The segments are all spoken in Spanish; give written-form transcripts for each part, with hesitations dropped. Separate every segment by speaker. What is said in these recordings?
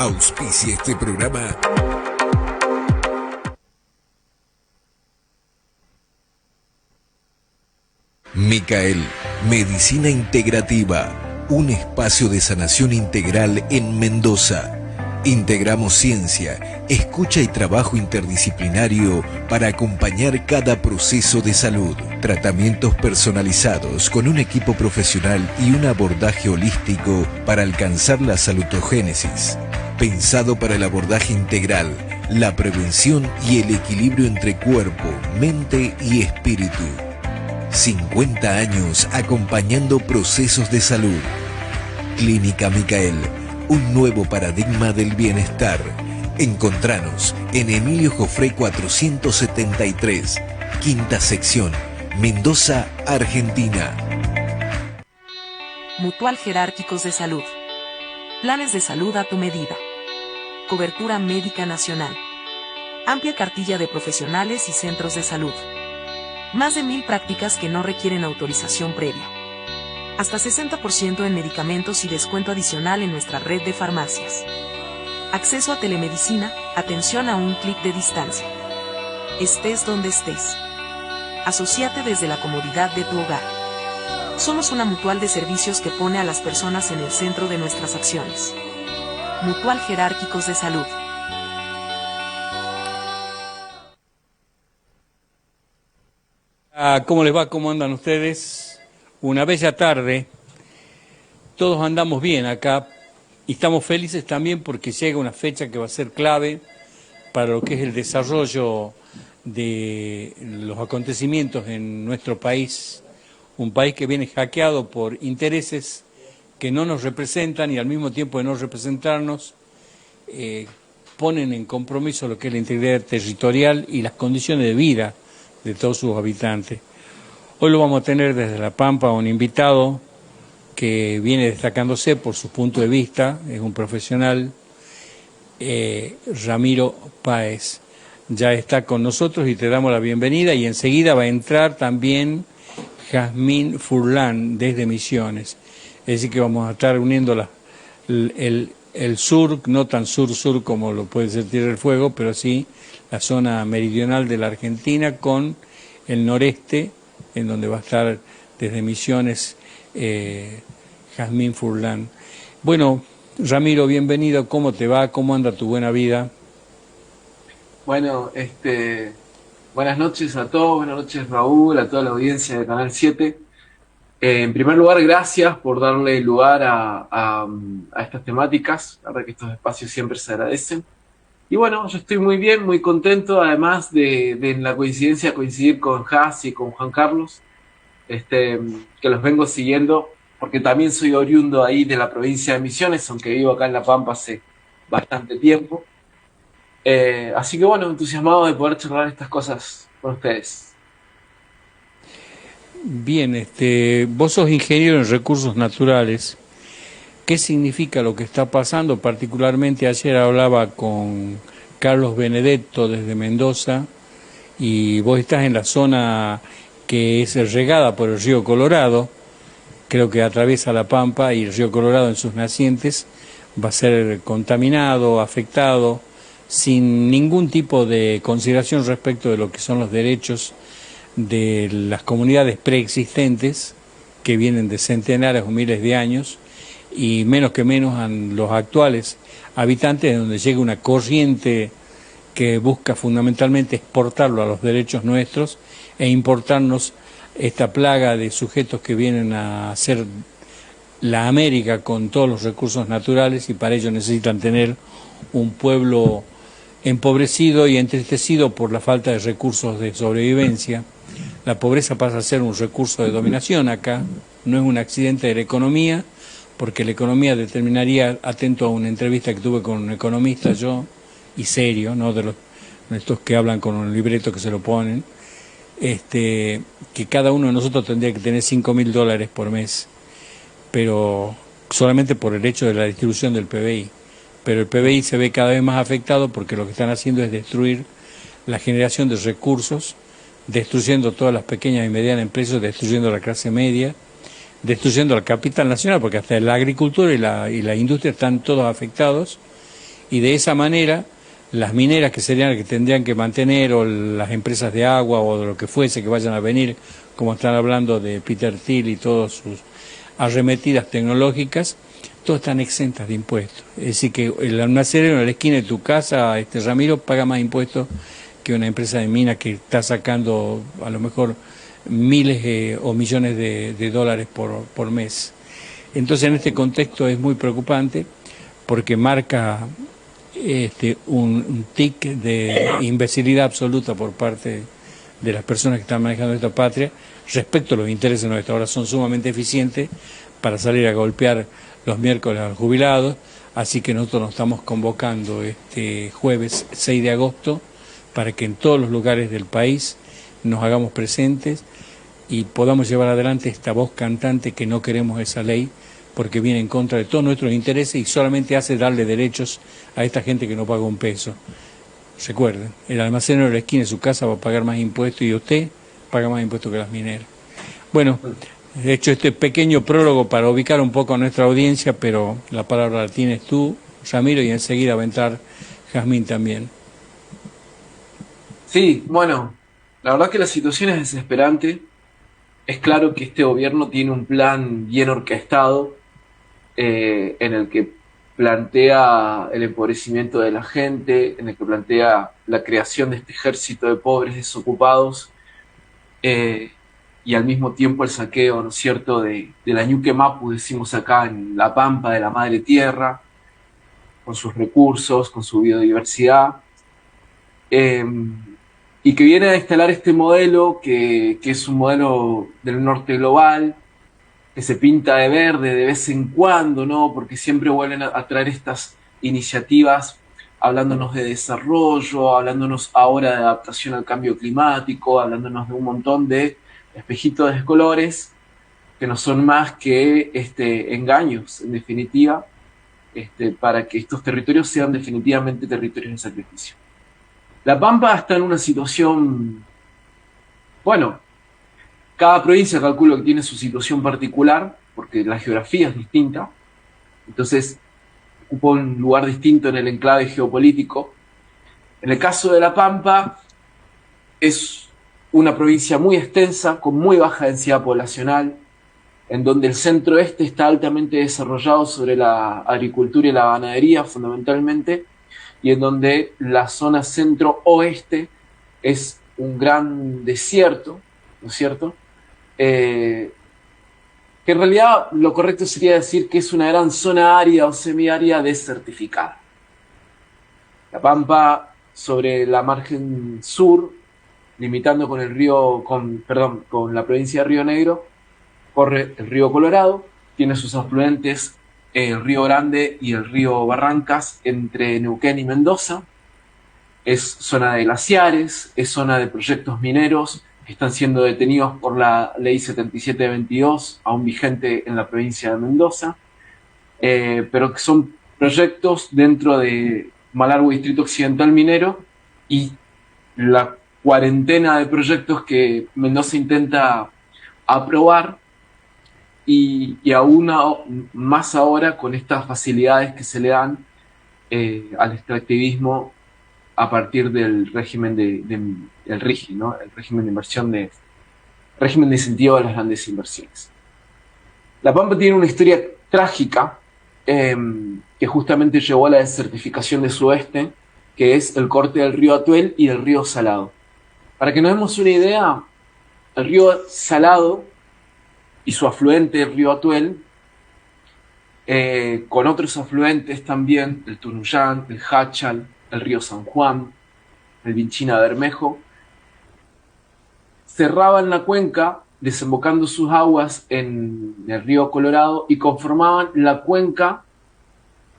Speaker 1: Auspicia este programa. Micael, Medicina Integrativa, un espacio de sanación integral en Mendoza. Integramos ciencia, escucha y trabajo interdisciplinario para acompañar cada proceso de salud. Tratamientos personalizados con un equipo profesional y un abordaje holístico para alcanzar la salutogénesis. Pensado para el abordaje integral, la prevención y el equilibrio entre cuerpo, mente y espíritu. 50 años acompañando procesos de salud. Clínica Micael, un nuevo paradigma del bienestar. Encontranos en Emilio Jofré 473, quinta sección, Mendoza, Argentina.
Speaker 2: Mutual Jerárquicos de Salud. Planes de salud a tu medida. Cobertura médica nacional. Amplia cartilla de profesionales y centros de salud. Más de 1000 prácticas que no requieren autorización previa. Hasta 60% en medicamentos y descuento adicional en nuestra red de farmacias. Acceso a telemedicina, atención a un clic de distancia. Estés donde estés. Asociate desde la comodidad de tu hogar. Somos una mutual de servicios que pone a las personas en el centro de nuestras acciones. Mutual Jerárquicos de Salud.
Speaker 3: ¿Cómo les va? ¿Cómo andan ustedes? Una bella tarde, todos andamos bien acá y estamos felices también porque llega una fecha que va a ser clave para lo que es el desarrollo de los acontecimientos en nuestro país, un país que viene hackeado por intereses que no nos representan y al mismo tiempo de no representarnos ponen en compromiso lo que es la integridad territorial y las condiciones de vida de todos sus habitantes. Hoy lo vamos a tener desde La Pampa un invitado que viene destacándose por su punto de vista, es un profesional, Ramiro Páez. Ya está con nosotros y te damos la bienvenida y enseguida va a entrar también Jazmín Furlan desde Misiones. Es decir que vamos a estar uniendo el sur, no tan sur como lo puede ser Tierra del Fuego, pero sí la zona meridional de la Argentina con el noreste, en donde va a estar desde Misiones Jazmín Furlan. Bueno, Ramiro, bienvenido, ¿cómo te va? ¿Cómo anda tu buena vida?
Speaker 4: Bueno, buenas noches a todos, buenas noches Raúl, a toda la audiencia de Canal 7. En primer lugar, gracias por darle lugar a estas temáticas, la verdad que estos espacios siempre se agradecen. Y bueno, yo estoy muy bien, muy contento, además de la coincidencia, coincidir con Jaz y con Juan Carlos, que los vengo siguiendo, porque también soy oriundo ahí de la provincia de Misiones, aunque vivo acá en La Pampa hace bastante tiempo. Así que bueno, entusiasmado de poder charlar estas cosas con ustedes.
Speaker 3: Bien, vos sos ingeniero en recursos naturales. ¿Qué significa lo que está pasando? Particularmente ayer hablaba con Carlos Benedetto desde Mendoza y vos estás en la zona que es regada por el río Colorado, creo que atraviesa La Pampa y el río Colorado en sus nacientes va a ser contaminado, afectado, sin ningún tipo de consideración respecto de lo que son los derechos de las comunidades preexistentes que vienen de centenares o miles de años y menos que menos a los actuales habitantes, donde llega una corriente que busca fundamentalmente exportarlo a los derechos nuestros e importarnos esta plaga de sujetos que vienen a hacer la América con todos los recursos naturales y para ello necesitan tener un pueblo empobrecido y entristecido por la falta de recursos de sobrevivencia. La pobreza pasa a ser un recurso de dominación acá, no es un accidente de la economía, porque la economía determinaría, atento a una entrevista que tuve con un economista yo, y serio, no de estos que hablan con un libreto que se lo ponen, que cada uno de nosotros tendría que tener $5.000 por mes, pero solamente por el hecho de la distribución del PBI. Pero el PBI se ve cada vez más afectado porque lo que están haciendo es destruir la generación de recursos, destruyendo todas las pequeñas y medianas empresas, destruyendo la clase media, destruyendo el capital nacional, porque hasta la agricultura y la industria están todos afectados, Y de esa manera, las mineras que serían las que tendrían que mantener, o las empresas de agua, o de lo que fuese que vayan a venir, como están hablando de Peter Thiel y todas sus arremetidas tecnológicas, todas están exentas de impuestos. Es decir, que el almacenero en la esquina de tu casa, Ramiro, paga más impuestos que una empresa de mina que está sacando a lo mejor miles o millones de dólares por mes. Entonces, en este contexto es muy preocupante porque marca un tic de imbecilidad absoluta por parte de las personas que están manejando esta patria respecto a los intereses nuestros. Ahora son sumamente eficientes para salir a golpear los miércoles a los jubilados, así que nosotros nos estamos convocando este jueves 6 de agosto para que en todos los lugares del país nos hagamos presentes y podamos llevar adelante esta voz cantante que no queremos esa ley, porque viene en contra de todos nuestros intereses y solamente hace darle derechos a esta gente que no paga un peso. Recuerden, el almacenero de la esquina de su casa va a pagar más impuestos y usted paga más impuestos que las mineras. Bueno, he hecho este pequeño prólogo para ubicar un poco a nuestra audiencia, pero la palabra la tienes tú, Ramiro, y enseguida va a entrar Jazmín también.
Speaker 4: Sí, bueno, la verdad que la situación es desesperante. Es claro que este gobierno tiene un plan bien orquestado, en el que plantea el empobrecimiento de la gente, en el que plantea la creación de este ejército de pobres desocupados, y al mismo tiempo el saqueo, ¿no es cierto?, de la Ñuque Mapu, decimos acá, en la pampa de la madre tierra, con sus recursos, con su biodiversidad, y que viene a instalar este modelo que es un modelo del norte global, que se pinta de verde de vez en cuando, ¿no? Porque siempre vuelven a traer estas iniciativas hablándonos de desarrollo, hablándonos ahora de adaptación al cambio climático, hablándonos de un montón de espejitos de colores que no son más que engaños, en definitiva, para que estos territorios sean definitivamente territorios de sacrificio. La Pampa está en una situación, bueno, cada provincia calculo que tiene su situación particular, porque la geografía es distinta, entonces ocupa un lugar distinto en el enclave geopolítico. En el caso de La Pampa, es una provincia muy extensa, con muy baja densidad poblacional, en donde el centro-este está altamente desarrollado sobre la agricultura y la ganadería, fundamentalmente, y en donde la zona centro-oeste es un gran desierto, ¿no es cierto?, que en realidad lo correcto sería decir que es una gran zona árida o semiárida desertificada. La Pampa, sobre la margen sur, limitando con con la provincia de Río Negro, corre el río Colorado, tiene sus afluentes el río Grande y el río Barrancas entre Neuquén y Mendoza, es zona de glaciares, es zona de proyectos mineros que están siendo detenidos por la ley 7722, aún vigente en la provincia de Mendoza, pero que son proyectos dentro de Malargüe Distrito Occidental Minero, y la cuarentena de proyectos que Mendoza intenta aprobar, y aún más ahora con estas facilidades que se le dan al extractivismo a partir del régimen del RIGI, ¿no? El régimen de régimen de incentivo a las grandes inversiones. La Pampa tiene una historia trágica que justamente llevó a la desertificación de su oeste, que es el corte del río Atuel y del río Salado. Para que nos demos una idea, el río Salado y su afluente, el río Atuel, con otros afluentes también, el Tunuyán, el Hachal, el río San Juan, el Vinchina Bermejo, cerraban la cuenca desembocando sus aguas en el río Colorado y conformaban la cuenca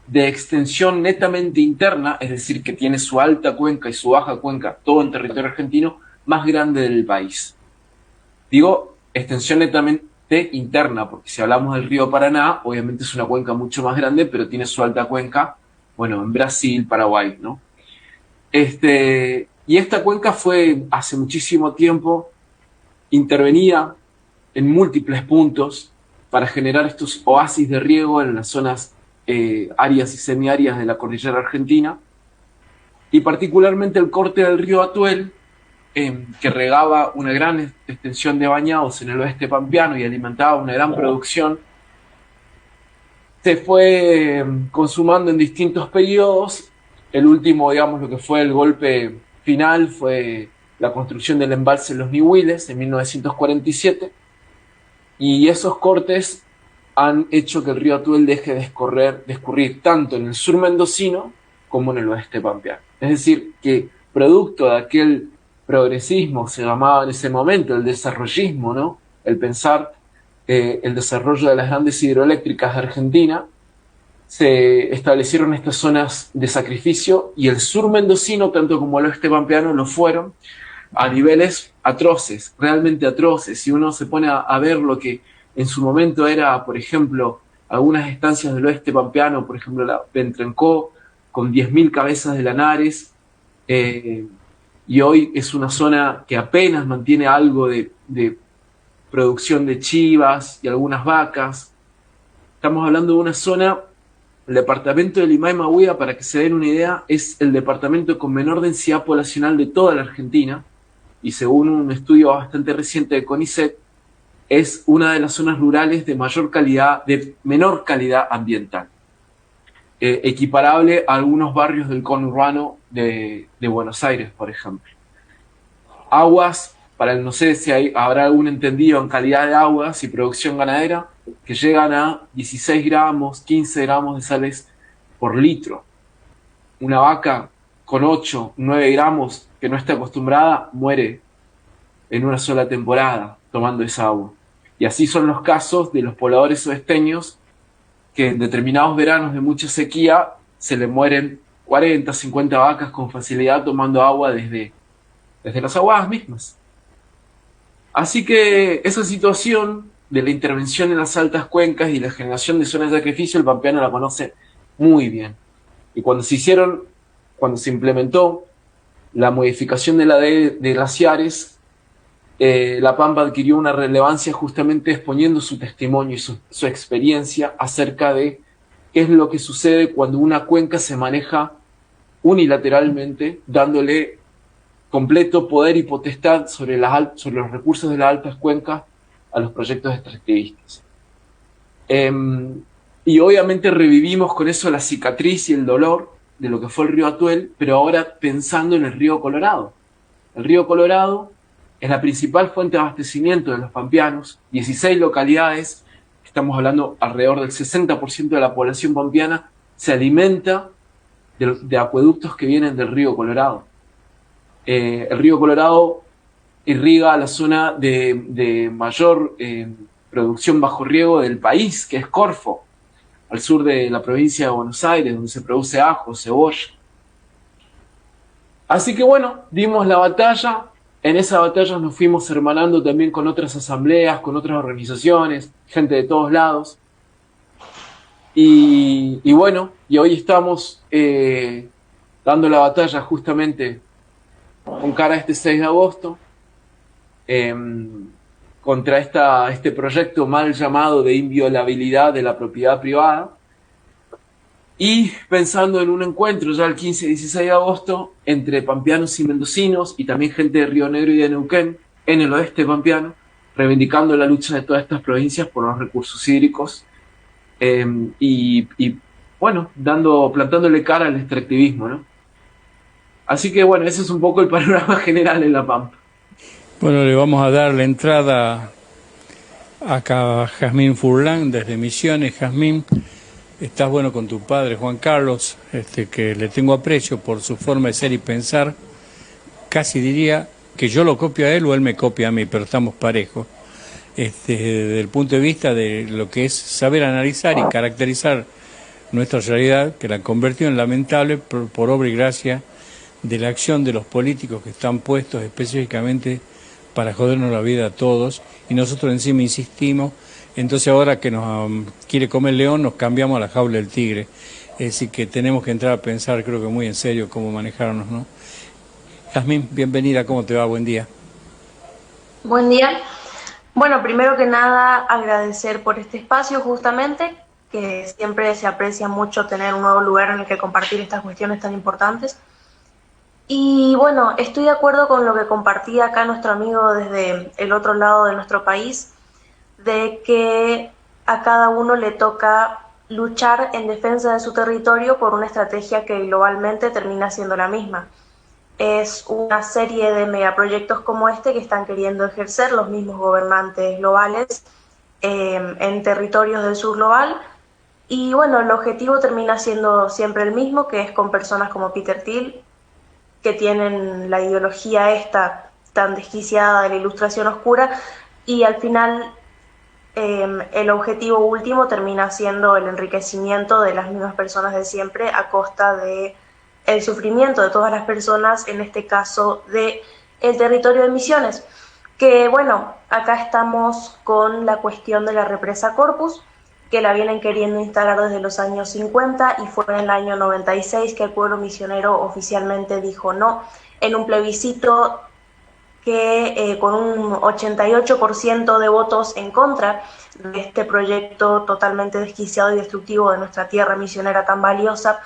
Speaker 4: de extensión netamente interna, es decir, que tiene su alta cuenca y su baja cuenca, todo en territorio argentino, más grande del país. Digo, extensión netamente interna, porque si hablamos del río Paraná, obviamente es una cuenca mucho más grande, pero tiene su alta cuenca, bueno, en Brasil, Paraguay, ¿no? Y esta cuenca fue hace muchísimo tiempo intervenida en múltiples puntos para generar estos oasis de riego en las zonas áreas y semiáreas de la cordillera argentina, y particularmente el corte del río Atuel, que regaba una gran extensión de bañados en el oeste pampeano y alimentaba una gran producción, se fue consumando en distintos periodos. El último, digamos, lo que fue el golpe final fue la construcción del embalse Los Nihuiles en 1947, y esos cortes han hecho que el río Atuel deje de escurrir tanto en el sur mendocino como en el oeste pampeano. Es decir, que producto de aquel progresismo, se llamaba en ese momento el desarrollismo, ¿no? El pensar el desarrollo de las grandes hidroeléctricas de Argentina, se establecieron estas zonas de sacrificio, y el sur mendocino, tanto como el oeste pampeano, lo fueron a niveles atroces, realmente atroces. Si uno se pone a ver lo que en su momento era, por ejemplo, algunas estancias del oeste pampeano, por ejemplo la Ventrencó, con 10.000 cabezas de lanares, y hoy es una zona que apenas mantiene algo de producción de chivas y algunas vacas. Estamos hablando de una zona, el departamento de Limay Mahuida, para que se den una idea, es el departamento con menor densidad poblacional de toda la Argentina, y según un estudio bastante reciente de CONICET, es una de las zonas rurales de menor calidad ambiental, equiparable a algunos barrios del conurbano de Buenos Aires, por ejemplo. Aguas, no sé si habrá algún entendido en calidad de aguas y producción ganadera, que llegan a 16 gramos, 15 gramos de sales por litro. Una vaca con 8, 9 gramos que no está acostumbrada muere en una sola temporada tomando esa agua. Y así son los casos de los pobladores oesteños, que en determinados veranos de mucha sequía se le mueren 40, 50 vacas con facilidad tomando agua desde las aguadas mismas. Así que esa situación de la intervención en las altas cuencas y la generación de zonas de sacrificio, el pampeano la conoce muy bien. Y cuando se implementó la modificación de la ley de glaciares, La Pampa adquirió una relevancia justamente exponiendo su testimonio y su experiencia acerca de qué es lo que sucede cuando una cuenca se maneja unilateralmente, dándole completo poder y potestad sobre los recursos de las altas cuencas a los proyectos extractivistas. Y obviamente revivimos con eso la cicatriz y el dolor de lo que fue el río Atuel, pero ahora pensando en el río Colorado. El río Colorado es la principal fuente de abastecimiento de los pampeanos. 16 localidades, estamos hablando alrededor del 60% de la población pampeana, se alimenta de acueductos que vienen del río Colorado. El río Colorado irriga la zona de mayor producción bajo riego del país, que es Corfo, al sur de la provincia de Buenos Aires, donde se produce ajo, cebolla. Así que bueno, dimos la batalla. En esa batalla nos fuimos hermanando también con otras asambleas, con otras organizaciones, gente de todos lados. Y bueno, y hoy estamos dando la batalla justamente con cara a este 6 de agosto, contra este proyecto mal llamado de inviolabilidad de la propiedad privada, y pensando en un encuentro ya el 15 y 16 de agosto entre pampeanos y mendocinos, y también gente de Río Negro y de Neuquén, en el oeste pampeano, reivindicando la lucha de todas estas provincias por los recursos hídricos, y bueno, plantándole cara al extractivismo, ¿no? Así que bueno, ese es un poco el panorama general en La Pampa.
Speaker 3: Bueno, le vamos a dar la entrada acá a Jazmín Furlan desde Misiones. Jazmín, estás bueno con tu padre Juan Carlos, que le tengo aprecio por su forma de ser y pensar. Casi diría que yo lo copio a él o él me copia a mí, pero estamos parejos. Desde el punto de vista de lo que es saber analizar y caracterizar nuestra realidad, que la convirtió en lamentable por obra y gracia de la acción de los políticos que están puestos específicamente para jodernos la vida a todos, y nosotros encima insistimos. Entonces ahora que nos quiere comer el león, nos cambiamos a la jaula del tigre. Es decir, que tenemos que entrar a pensar, creo que muy en serio, cómo manejarnos, ¿no? Jazmín, bienvenida, ¿cómo te va? Buen día.
Speaker 5: Buen día. Bueno, primero que nada, agradecer por este espacio justamente, que siempre se aprecia mucho tener un nuevo lugar en el que compartir estas cuestiones tan importantes. Y bueno, estoy de acuerdo con lo que compartía acá nuestro amigo desde el otro lado de nuestro país, de que a cada uno le toca luchar en defensa de su territorio por una estrategia que globalmente termina siendo la misma. Es una serie de megaproyectos como este que están queriendo ejercer los mismos gobernantes globales en territorios del sur global. Y bueno, el objetivo termina siendo siempre el mismo, que es con personas como Peter Thiel, que tienen la ideología esta tan desquiciada de la ilustración oscura, y al final el objetivo último termina siendo el enriquecimiento de las mismas personas de siempre a costa de el sufrimiento de todas las personas, en este caso de el territorio de Misiones. Que bueno, acá estamos con la cuestión de la represa Corpus, que la vienen queriendo instalar desde los años 50 y fue en el año 96 que el pueblo misionero oficialmente dijo no, en un plebiscito que con un 88% de votos en contra de este proyecto totalmente desquiciado y destructivo de nuestra tierra misionera tan valiosa,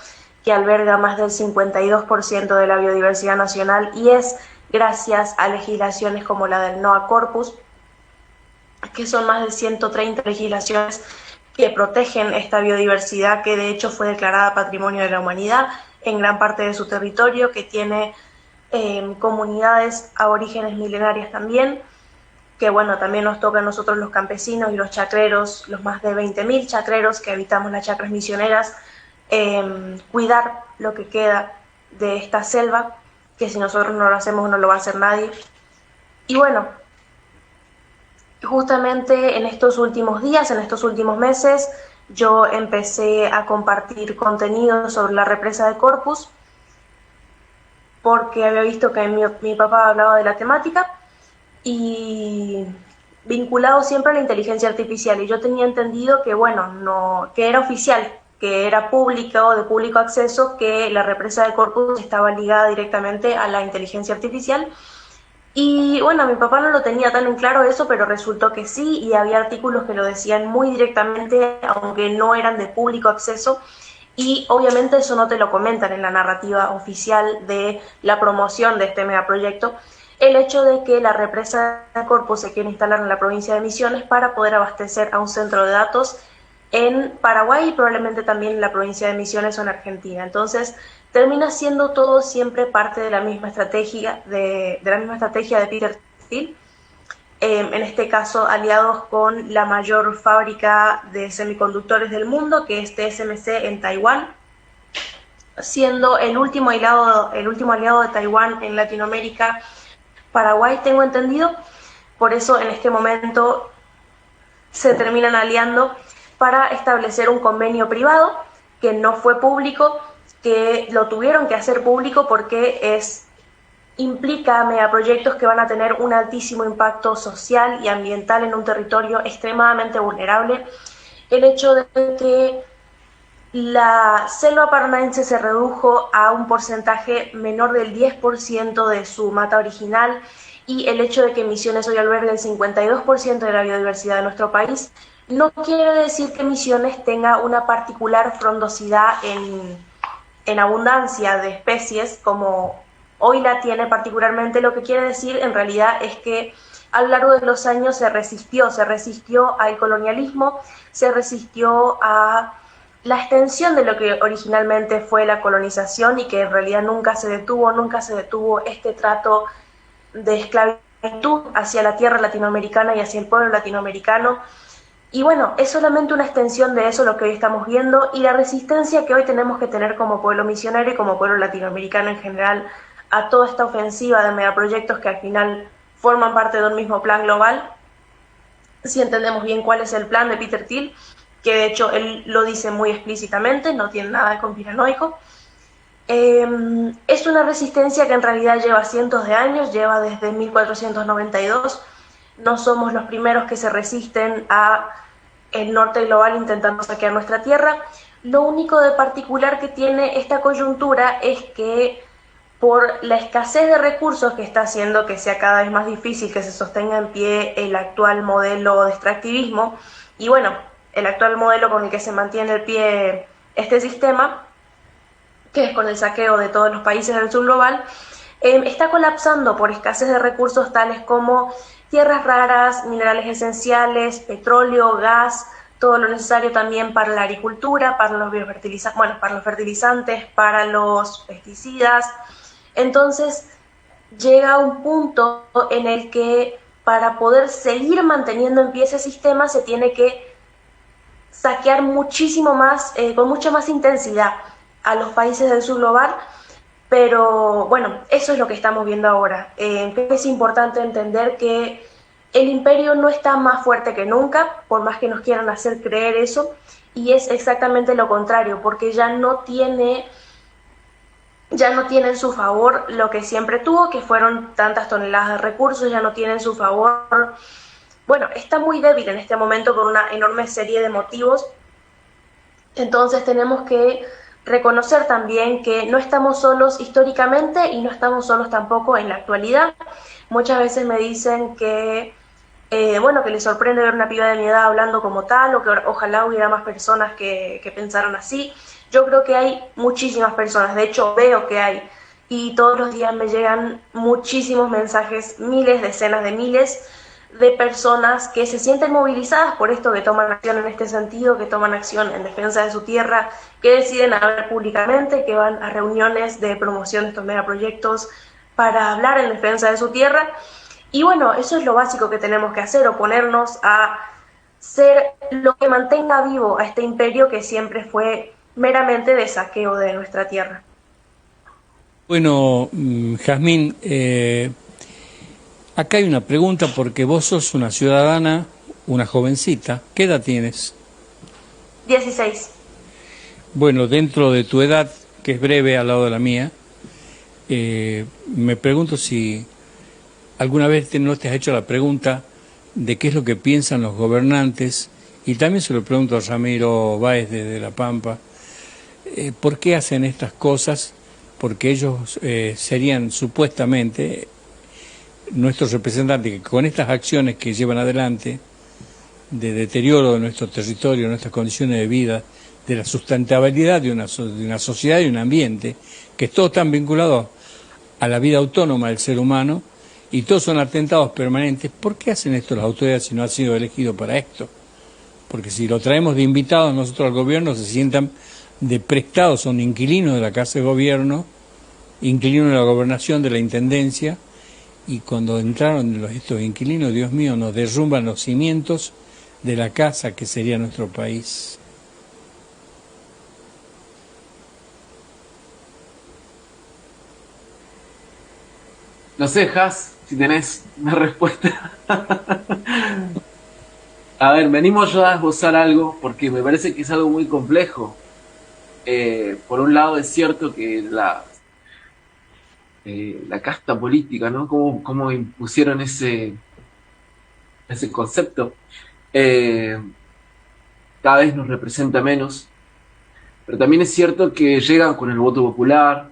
Speaker 5: que alberga más del 52% de la biodiversidad nacional, y es gracias a legislaciones como la del NOA Corpus, que son más de 130 legislaciones que protegen esta biodiversidad, que de hecho fue declarada Patrimonio de la Humanidad en gran parte de su territorio, que tiene comunidades aborígenes milenarias también, que bueno, también nos toca a nosotros los campesinos y los chacreros, los más de 20.000 chacreros que habitamos las chacras misioneras, cuidar lo que queda de esta selva, que si nosotros no lo hacemos no lo va a hacer nadie. Y bueno, justamente en estos últimos días, en estos últimos meses, yo empecé a compartir contenido sobre la represa de Corpus, porque había visto que mi papá hablaba de la temática y vinculado siempre a la inteligencia artificial, y yo tenía entendido que bueno, no, que era oficial, que era pública o de público acceso, que la represa de Corpus estaba ligada directamente a la inteligencia artificial. Y bueno, mi papá no lo tenía tan en claro eso, pero resultó que sí, y había artículos que lo decían muy directamente, aunque no eran de público acceso, y obviamente eso no te lo comentan en la narrativa oficial de la promoción de este megaproyecto, el hecho de que la represa de Corpus se quiere instalar en la provincia de Misiones para poder abastecer a un centro de datos en Paraguay y probablemente también en la provincia de Misiones o en Argentina. Entonces termina siendo todo siempre parte de la misma estrategia de Peter Thiel, en este caso aliados con la mayor fábrica de semiconductores del mundo, que es TSMC en Taiwán, siendo el último aliado de Taiwán en Latinoamérica, Paraguay, tengo entendido. Por eso en este momento se terminan aliando para establecer un convenio privado que no fue público, que lo tuvieron que hacer público porque implica megaproyectos que van a tener un altísimo impacto social y ambiental en un territorio extremadamente vulnerable. El hecho de que la selva paranaense se redujo a un porcentaje menor del 10% de su mata original, y el hecho de que Misiones hoy albergue el 52% de la biodiversidad de nuestro país, no quiere decir que Misiones tenga una particular frondosidad en abundancia de especies como hoy la tiene particularmente. Lo que quiere decir en realidad es que a lo largo de los años se resistió al colonialismo, se resistió a la extensión de lo que originalmente fue la colonización, y que en realidad nunca se detuvo este trato de esclavitud hacia la tierra latinoamericana y hacia el pueblo latinoamericano. Y bueno, es solamente una extensión de eso lo que hoy estamos viendo, y la resistencia que hoy tenemos que tener como pueblo misionero y como pueblo latinoamericano en general a toda esta ofensiva de megaproyectos que al final forman parte de un mismo plan global. Si entendemos bien cuál es el plan de Peter Thiel, que de hecho él lo dice muy explícitamente, no tiene nada de conspiranoico. Es una resistencia que en realidad lleva cientos de años, lleva desde 1492. No somos los primeros que se resisten a el norte global intentando saquear nuestra tierra. Lo único de particular que tiene esta coyuntura es que por la escasez de recursos que está haciendo que sea cada vez más difícil que se sostenga en pie el actual modelo de extractivismo, y bueno, el actual modelo con el que se mantiene el pie este sistema, que es con el saqueo de todos los países del sur global, está colapsando por escasez de recursos tales como tierras raras, minerales esenciales, petróleo, gas, todo lo necesario también para la agricultura, para los biofertilizantes, bueno, para los fertilizantes, para los pesticidas. Entonces llega un punto en el que para poder seguir manteniendo en pie ese sistema se tiene que saquear muchísimo más, con mucha más intensidad a los países del sur global, pero bueno, eso es lo que estamos viendo ahora. Creo que es importante entender que el imperio no está más fuerte que nunca, por más que nos quieran hacer creer eso, y es exactamente lo contrario, porque ya no tiene en su favor lo que siempre tuvo, que fueron tantas toneladas de recursos, ya no tiene en su favor. Bueno, está muy débil en este momento por una enorme serie de motivos. Entonces tenemos que reconocer también que no estamos solos históricamente y no estamos solos tampoco en la actualidad. Muchas veces me dicen que, bueno, que les sorprende ver una piba de mi edad hablando como tal, o que ojalá hubiera más personas que pensaran así. Yo creo que hay muchísimas personas, de hecho veo que hay, y todos los días me llegan muchísimos mensajes, miles, decenas de miles de personas que se sienten movilizadas por esto, que toman acción en este sentido, que toman acción en defensa de su tierra, que deciden hablar públicamente, que van a reuniones de promoción de estos megaproyectos para hablar en defensa de su tierra. Y bueno, eso es lo básico que tenemos que hacer, oponernos a ser lo que mantenga vivo a este imperio que siempre fue meramente de saqueo de nuestra tierra.
Speaker 3: Bueno, Jazmín, acá hay una pregunta porque vos sos una ciudadana, una jovencita. ¿Qué edad tienes?
Speaker 5: 16.
Speaker 3: Bueno, dentro de tu edad, que es breve al lado de la mía, me pregunto si alguna vez no te has hecho la pregunta de qué es lo que piensan los gobernantes, y también se lo pregunto a Ramiro Báez desde La Pampa, ¿por qué hacen estas cosas? Porque ellos serían supuestamente nuestros representantes, que con estas acciones que llevan adelante de deterioro de nuestro territorio, de nuestras condiciones de vida, de la sustentabilidad de una sociedad y un ambiente, que todos están vinculados a la vida autónoma del ser humano, y todos son atentados permanentes. ¿Por qué hacen esto las autoridades si no han sido elegidos para esto? Porque si lo traemos de invitados nosotros al gobierno, se sientan de prestados, son inquilinos de la Casa de Gobierno, inquilinos de la gobernación, de la intendencia, y cuando entraron estos inquilinos, Dios mío, nos derrumban los cimientos de la casa que sería nuestro país.
Speaker 4: No sé, Jas, si tenés una respuesta. A ver, me animo yo a esbozar algo porque me parece que es algo muy complejo. Por un lado es cierto que la casta política, ¿no? Cómo impusieron ese concepto, cada vez nos representa menos, pero también es cierto que llegan con el voto popular,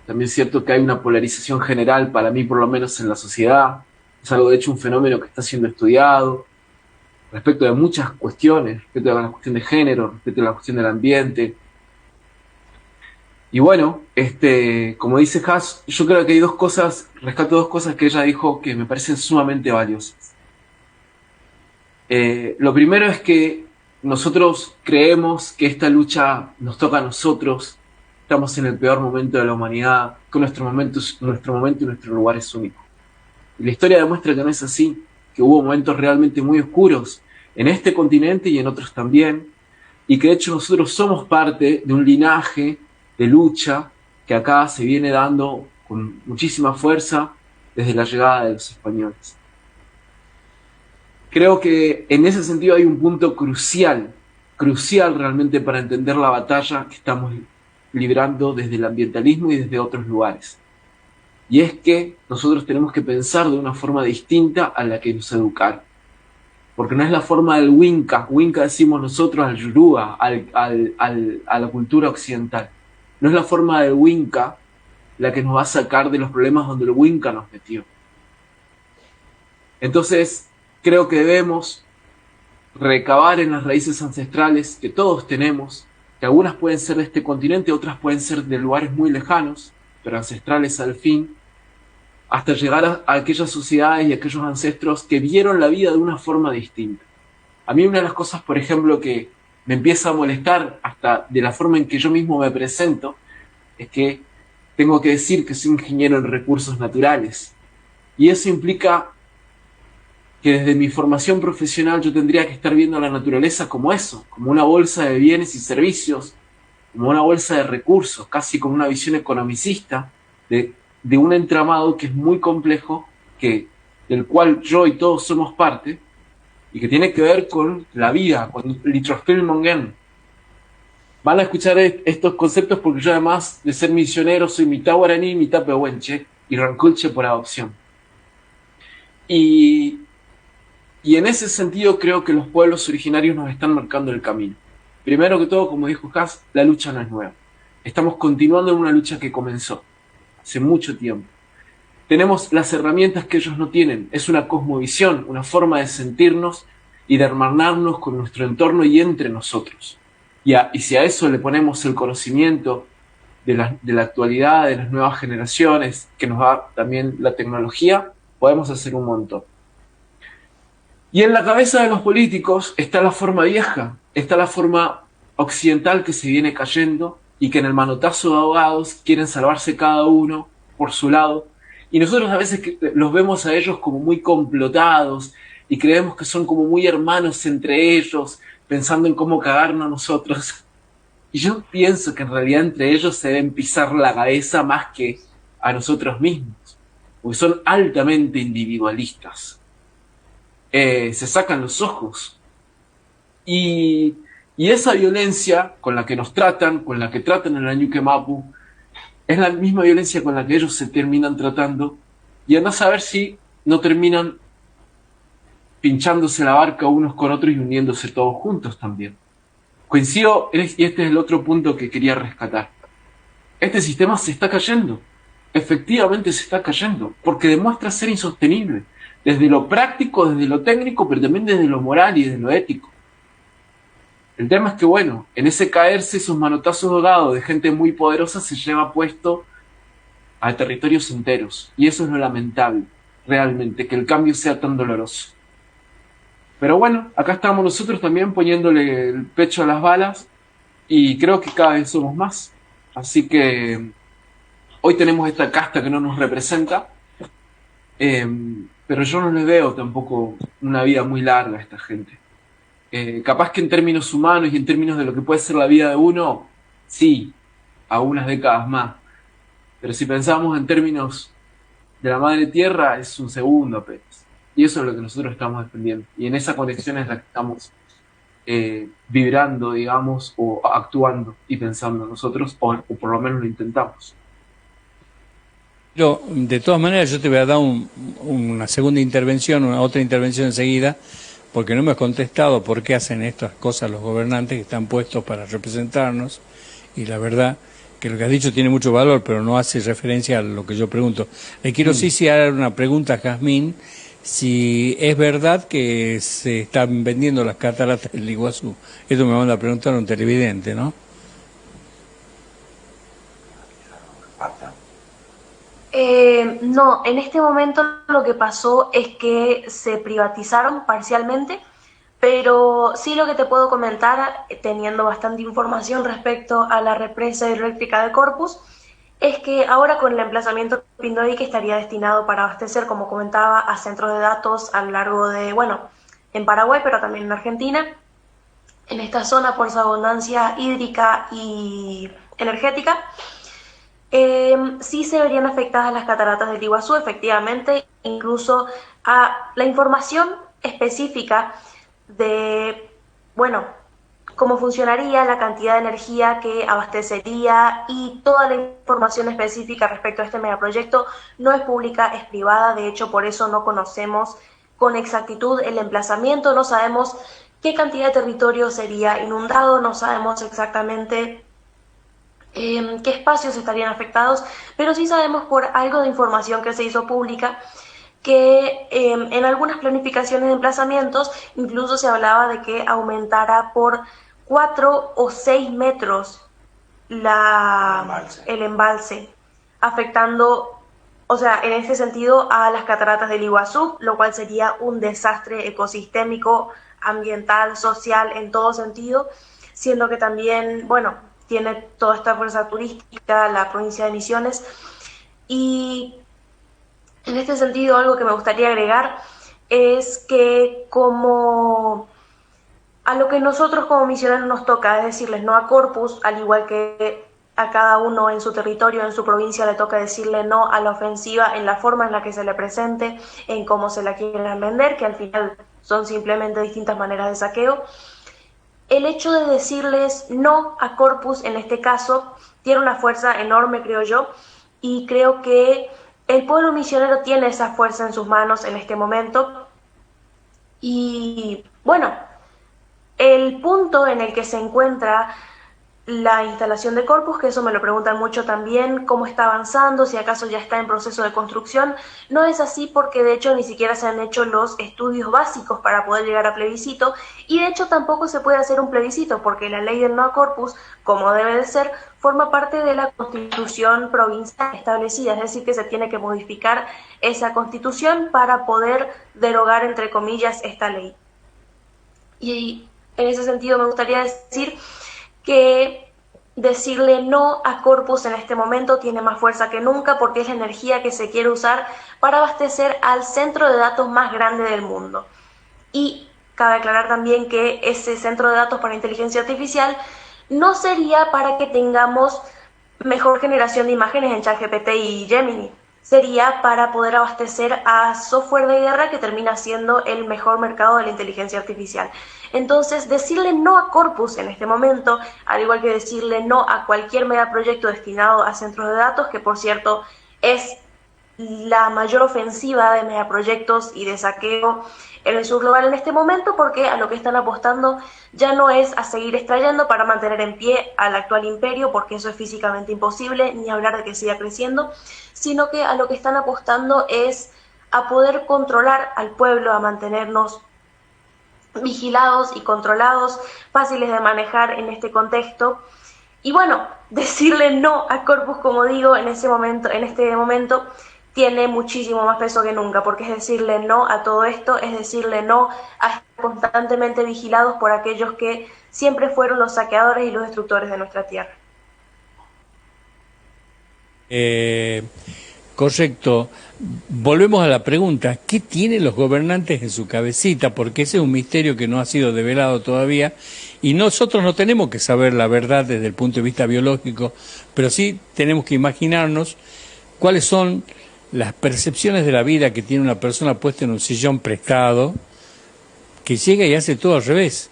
Speaker 4: también es cierto que hay una polarización general, para mí por lo menos en la sociedad, es algo de hecho un fenómeno que está siendo estudiado, respecto de muchas cuestiones, respecto a la cuestión de género, respecto a la cuestión del ambiente. Y bueno, como dice Has, yo creo que hay rescato dos cosas que ella dijo que me parecen sumamente valiosas. Lo primero es que nosotros creemos que esta lucha nos toca a nosotros, estamos en el peor momento de la humanidad, que nuestro momento y nuestro lugar es único. Y la historia demuestra que no es así, que hubo momentos realmente muy oscuros en este continente y en otros también, y que de hecho nosotros somos parte de un linaje de lucha que acá se viene dando con muchísima fuerza desde la llegada de los españoles. Creo que en ese sentido hay un punto crucial realmente para entender la batalla que estamos librando desde el ambientalismo y desde otros lugares. Y es que nosotros tenemos que pensar de una forma distinta a la que nos educaron. Porque no es la forma del Winca decimos nosotros al Yoruba, a la cultura occidental. No es la forma del Winca la que nos va a sacar de los problemas donde el Winca nos metió. Entonces, creo que debemos recavar en las raíces ancestrales que todos tenemos, que algunas pueden ser de este continente, otras pueden ser de lugares muy lejanos, pero ancestrales al fin, hasta llegar a aquellas sociedades y aquellos ancestros que vieron la vida de una forma distinta. A mí una de las cosas, por ejemplo, que me empieza a molestar hasta de la forma en que yo mismo me presento, es que tengo que decir que soy ingeniero en recursos naturales. Y eso implica que desde mi formación profesional yo tendría que estar viendo a la naturaleza como eso, como una bolsa de bienes y servicios, como una bolsa de recursos, casi con una visión economicista de un entramado que es muy complejo, del cual yo y todos somos parte, y que tiene que ver con la vida, con Litrospil Mongen. Van a escuchar estos conceptos porque yo, además de ser misionero, soy mitad guaraní, mitad pehuenche y ranculche por adopción. Y en ese sentido creo que los pueblos originarios nos están marcando el camino. Primero que todo, como dijo Cas, la lucha no es nueva. Estamos continuando en una lucha que comenzó hace mucho tiempo. Tenemos las herramientas que ellos no tienen. Es una cosmovisión, una forma de sentirnos y de hermanarnos con nuestro entorno y entre nosotros. Y si a eso le ponemos el conocimiento de la actualidad, de las nuevas generaciones, que nos da también la tecnología, podemos hacer un montón. Y en la cabeza de los políticos está la forma vieja, está la forma occidental que se viene cayendo y que en el manotazo de abogados quieren salvarse cada uno por su lado. Y nosotros a veces los vemos a ellos como muy complotados y creemos que son como muy hermanos entre ellos, pensando en cómo cagarnos a nosotros. Y yo pienso que en realidad entre ellos se deben pisar la cabeza más que a nosotros mismos, porque son altamente individualistas. Se sacan los ojos. Y esa violencia con la que nos tratan, con la que tratan en la Ñuque Mapu, es la misma violencia con la que ellos se terminan tratando, y anda a saber si no terminan pinchándose la barca unos con otros y hundiéndose todos juntos también. Coincido, y este es el otro punto que quería rescatar. Este sistema se está cayendo. Efectivamente se está cayendo, porque demuestra ser insostenible. Desde lo práctico, desde lo técnico, pero también desde lo moral y desde lo ético. El tema es que, bueno, en ese caerse, esos manotazos ahogados de gente muy poderosa se lleva puesto a territorios enteros. Y eso es lo lamentable, realmente, que el cambio sea tan doloroso. Pero bueno, acá estamos nosotros también poniéndole el pecho a las balas y creo que cada vez somos más. Así que hoy tenemos esta casta que no nos representa, pero yo no les veo tampoco una vida muy larga a esta gente. Capaz que en términos humanos y en términos de lo que puede ser la vida de uno, sí, a unas décadas más. Pero si pensamos en términos de la madre tierra, es un segundo apenas. Y eso es lo que nosotros estamos defendiendo. Y en esa conexión es la que estamos vibrando, digamos, o actuando y pensando nosotros, o por lo menos lo intentamos.
Speaker 3: Pero, de todas maneras, yo te voy a dar una segunda intervención, otra intervención enseguida, porque no me has contestado por qué hacen estas cosas los gobernantes que están puestos para representarnos, y la verdad que lo que has dicho tiene mucho valor, pero no hace referencia a lo que yo pregunto. Le quiero sí dar una pregunta a Jazmín, si es verdad que se están vendiendo las cataratas del Iguazú. Esto me manda a preguntar un televidente, ¿no?
Speaker 5: No, en este momento lo que pasó es que se privatizaron parcialmente, pero sí lo que te puedo comentar, teniendo bastante información respecto a la represa hidroeléctrica de Corpus, es que ahora con el emplazamiento Pindoy, que estaría destinado para abastecer, como comentaba, a centros de datos a lo largo de, bueno, en Paraguay, pero también en Argentina, en esta zona por su abundancia hídrica y energética, sí se verían afectadas las cataratas del Iguazú, efectivamente, incluso a la información específica de, bueno, cómo funcionaría, la cantidad de energía que abastecería y toda la información específica respecto a este megaproyecto no es pública, es privada. De hecho, por eso no conocemos con exactitud el emplazamiento, no sabemos qué cantidad de territorio sería inundado, no sabemos exactamente qué espacios estarían afectados, pero sí sabemos por algo de información que se hizo pública que en algunas planificaciones de emplazamientos incluso se hablaba de que aumentara por 4 o 6 metros el embalse, afectando, o sea, en este sentido, a las cataratas del Iguazú, lo cual sería un desastre ecosistémico, ambiental, social, en todo sentido, siendo que también, bueno, tiene toda esta fuerza turística la provincia de Misiones. Y en este sentido, algo que me gustaría agregar es que como a lo que nosotros como misioneros nos toca es decirles no a Corpus, al igual que a cada uno en su territorio, en su provincia, le toca decirle no a la ofensiva en la forma en la que se le presente, en cómo se la quieran vender, que al final son simplemente distintas maneras de saqueo. El hecho de decirles no a Corpus, en este caso, tiene una fuerza enorme, creo yo, y creo que el pueblo misionero tiene esa fuerza en sus manos en este momento. Y bueno, el punto en el que se encuentra la instalación de Corpus, que eso me lo preguntan mucho también, cómo está avanzando, si acaso ya está en proceso de construcción, no es así porque de hecho ni siquiera se han hecho los estudios básicos para poder llegar a plebiscito, y de hecho tampoco se puede hacer un plebiscito porque la ley del no a Corpus, como debe de ser, forma parte de la constitución provincial establecida, es decir que se tiene que modificar esa constitución para poder derogar, entre comillas, esta ley. Y en ese sentido me gustaría decir que decirle no a Corpus en este momento tiene más fuerza que nunca porque es la energía que se quiere usar para abastecer al centro de datos más grande del mundo. Y cabe aclarar también que ese centro de datos para inteligencia artificial no sería para que tengamos mejor generación de imágenes en ChatGPT y Gemini, sería para poder abastecer a software de guerra que termina siendo el mejor mercado de la inteligencia artificial. Entonces, decirle no a Corpus en este momento, al igual que decirle no a cualquier megaproyecto destinado a centros de datos, que por cierto es la mayor ofensiva de megaproyectos y de saqueo en el sur global en este momento, porque a lo que están apostando ya no es a seguir extrayendo para mantener en pie al actual imperio, porque eso es físicamente imposible, ni hablar de que siga creciendo, sino que a lo que están apostando es a poder controlar al pueblo, a mantenernos vigilados y controlados, fáciles de manejar en este contexto. Y bueno, decirle no a Corpus, como digo, en este momento tiene muchísimo más peso que nunca, porque es decirle no a todo esto, es decirle no a estar constantemente vigilados por aquellos que siempre fueron los saqueadores y los destructores de nuestra tierra.
Speaker 3: Correcto. Volvemos a la pregunta, ¿qué tienen los gobernantes en su cabecita? Porque ese es un misterio que no ha sido develado todavía y nosotros no tenemos que saber la verdad desde el punto de vista biológico, pero sí tenemos que imaginarnos cuáles son las percepciones de la vida que tiene una persona puesta en un sillón prestado, que llega y hace todo al revés.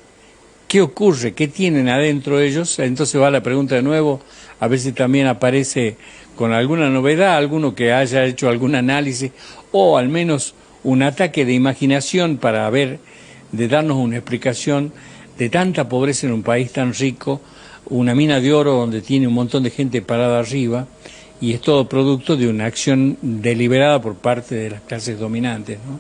Speaker 3: ¿Qué ocurre? ¿Qué tienen adentro ellos? Entonces va la pregunta de nuevo, a ver si también aparece con alguna novedad, alguno que haya hecho algún análisis o al menos un ataque de imaginación para ver, de darnos una explicación de tanta pobreza en un país tan rico, una mina de oro donde tiene un montón de gente parada arriba y es todo producto de una acción deliberada por parte de las clases dominantes, ¿no?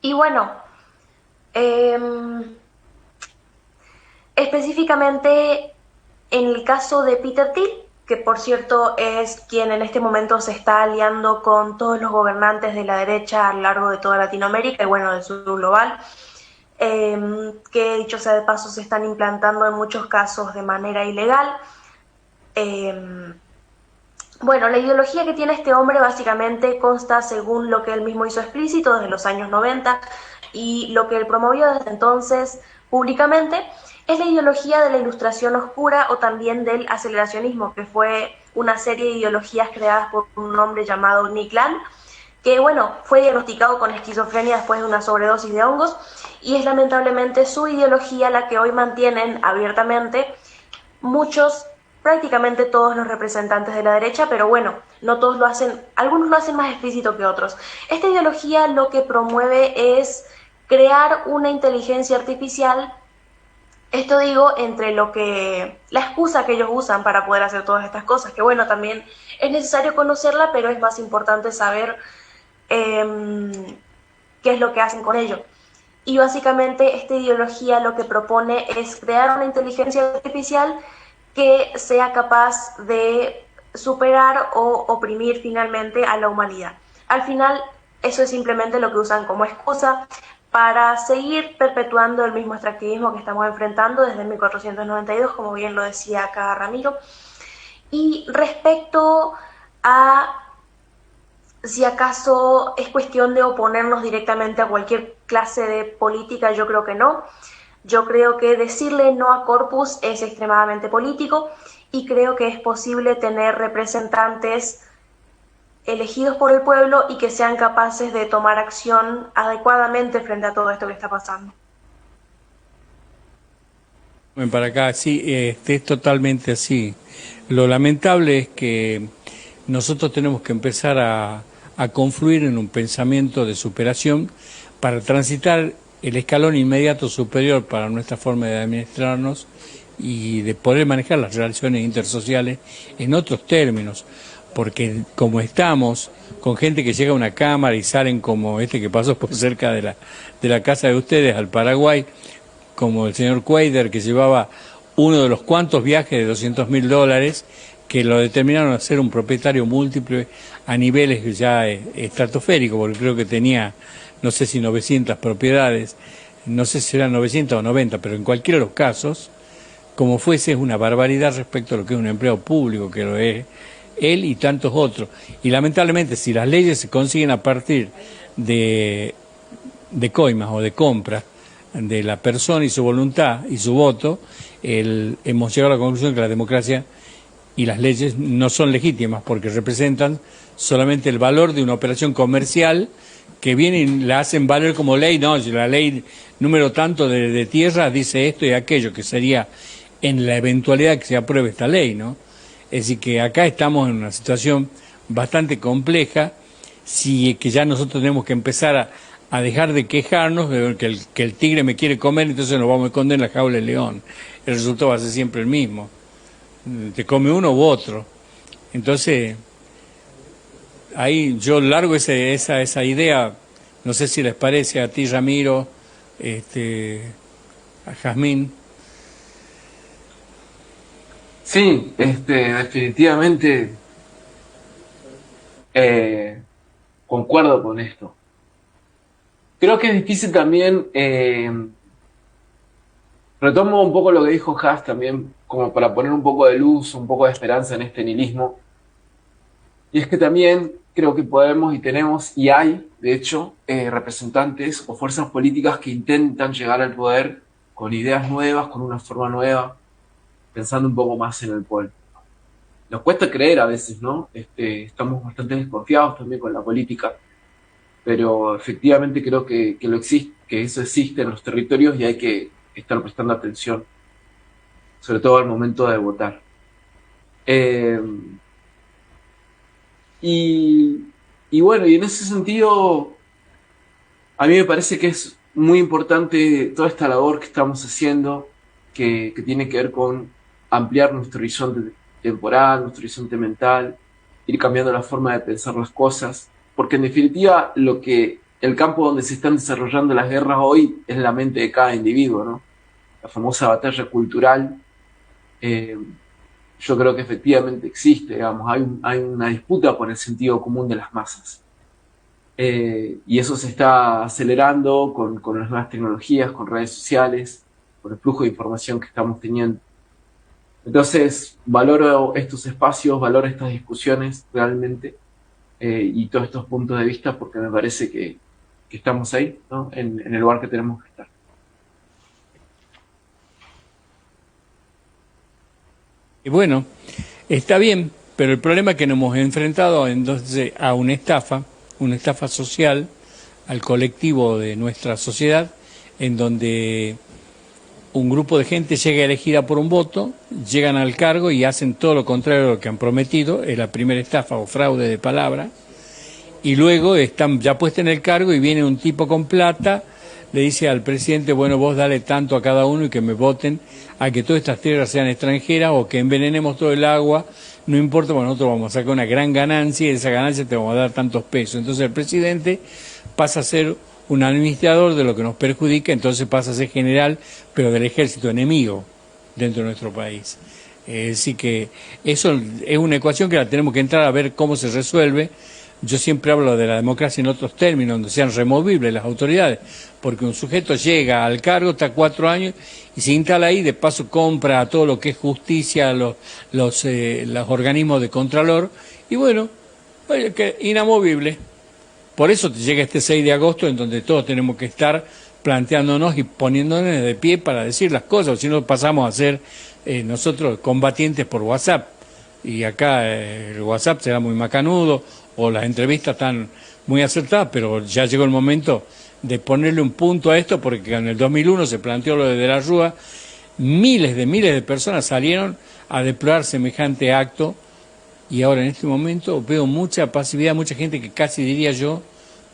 Speaker 5: Y bueno, específicamente en el caso de Peter Thiel, que por cierto es quien en este momento se está aliando con todos los gobernantes de la derecha a lo largo de toda Latinoamérica y bueno, del sur global, que dicho sea de paso se están implantando en muchos casos de manera ilegal. Bueno, la ideología que tiene este hombre básicamente consta, según lo que él mismo hizo explícito desde los años 90 y lo que él promovió desde entonces públicamente, es la ideología de la ilustración oscura o también del aceleracionismo, que fue una serie de ideologías creadas por un hombre llamado Nick Land, que bueno, fue diagnosticado con esquizofrenia después de una sobredosis de hongos y es lamentablemente su ideología la que hoy mantienen abiertamente muchos, prácticamente todos los representantes de la derecha, pero bueno, no todos lo hacen, algunos lo hacen más explícito que otros. Esta ideología lo que promueve es crear una inteligencia artificial Esto digo entre la excusa que ellos usan para poder hacer todas estas cosas, que bueno, también es necesario conocerla, pero es más importante saber qué es lo que hacen con ello. Y básicamente esta ideología lo que propone es crear una inteligencia artificial que sea capaz de superar o oprimir finalmente a la humanidad. Al final, eso es simplemente lo que usan como excusa para seguir perpetuando el mismo extractivismo que estamos enfrentando desde 1492, como bien lo decía acá Ramiro. Y respecto a si acaso es cuestión de oponernos directamente a cualquier clase de política, yo creo que no. Yo creo que decirle no a Corpus es extremadamente político y creo que es posible tener representantes elegidos por el pueblo y que sean capaces de tomar acción adecuadamente frente a todo esto que está pasando.
Speaker 3: Ven para acá, sí, es totalmente así. Lo lamentable es que nosotros tenemos que empezar a confluir en un pensamiento de superación para transitar el escalón inmediato superior para nuestra forma de administrarnos y de poder manejar las relaciones intersociales en otros términos, porque como estamos con gente que llega a una cámara y salen como este que pasó por cerca de la casa de ustedes al Paraguay, como el señor Cuader, que llevaba uno de los cuantos viajes de $200.000 que lo determinaron a ser un propietario múltiple a niveles ya estratosféricos, porque creo que tenía, no sé si 900 propiedades, no sé si eran 900 o 90, pero en cualquiera de los casos, como fuese, es una barbaridad respecto a lo que es un empleado público, que lo es él y tantos otros. Y lamentablemente, si las leyes se consiguen a partir de coimas o de compras de la persona y su voluntad y su voto, hemos llegado a la conclusión que la democracia y las leyes no son legítimas porque representan solamente el valor de una operación comercial que viene y la hacen valer como ley. No, la ley número tanto de tierra dice esto y aquello, que sería en la eventualidad que se apruebe esta ley, ¿no? Es decir, que acá estamos en una situación bastante compleja, que ya nosotros tenemos que empezar a dejar de quejarnos de que el tigre me quiere comer, entonces nos vamos a esconder en la jaula del león. El resultado va a ser siempre el mismo. Te come uno u otro. Entonces, ahí yo largo esa idea, no sé si les parece a ti, Ramiro, a Jazmín.
Speaker 4: Sí, definitivamente concuerdo con esto. Creo que es difícil también, retomo un poco lo que dijo Haas también, como para poner un poco de luz, un poco de esperanza en este nihilismo. Y es que también creo que podemos y tenemos, y hay, de hecho, representantes o fuerzas políticas que intentan llegar al poder con ideas nuevas, con una forma nueva, pensando un poco más en el pueblo. Nos cuesta creer a veces, ¿no? Estamos bastante desconfiados también con la política, pero efectivamente creo que eso existe en los territorios y hay que estar prestando atención, sobre todo al momento de votar. Y bueno, y en ese sentido, a mí me parece que es muy importante toda esta labor que estamos haciendo, que tiene que ver con ampliar nuestro horizonte temporal, nuestro horizonte mental, ir cambiando la forma de pensar las cosas, porque en definitiva el campo donde se están desarrollando las guerras hoy es la mente de cada individuo, ¿no? La famosa batalla cultural, yo creo que efectivamente existe, digamos, hay una disputa por el sentido común de las masas. Y eso se está acelerando con las nuevas tecnologías, con redes sociales, con el flujo de información que estamos teniendo. Entonces, valoro estos espacios, valoro estas discusiones realmente, y todos estos puntos de vista, porque me parece que estamos ahí, ¿no? En el lugar que tenemos que estar.
Speaker 3: Y bueno, está bien, pero el problema es que nos hemos enfrentado entonces a una estafa social, al colectivo de nuestra sociedad, en donde un grupo de gente llega elegida por un voto, llegan al cargo y hacen todo lo contrario de lo que han prometido, es la primera estafa o fraude de palabra, y luego están ya puestos en el cargo y viene un tipo con plata, le dice al presidente, bueno, vos dale tanto a cada uno y que me voten a que todas estas tierras sean extranjeras o que envenenemos todo el agua, no importa, porque nosotros vamos a sacar una gran ganancia y de esa ganancia te vamos a dar tantos pesos. Entonces el presidente pasa a ser un administrador de lo que nos perjudica, entonces pasa a ser general, pero del ejército enemigo dentro de nuestro país. Así que eso es una ecuación que la tenemos que entrar a ver cómo se resuelve. Yo siempre hablo de la democracia en otros términos, donde sean removibles las autoridades, porque un sujeto llega al cargo, está 4 años y se instala ahí, de paso compra todo lo que es justicia, los organismos de contralor, y bueno, que inamovible. Por eso te llega este 6 de agosto, en donde todos tenemos que estar planteándonos y poniéndonos de pie para decir las cosas, si no pasamos a ser nosotros combatientes por WhatsApp, y acá el WhatsApp será muy macanudo, o las entrevistas están muy acertadas, pero ya llegó el momento de ponerle un punto a esto, porque en el 2001 se planteó lo de la Rúa, miles de personas salieron a deplorar semejante acto, y ahora en este momento veo mucha pasividad, mucha gente que casi diría yo,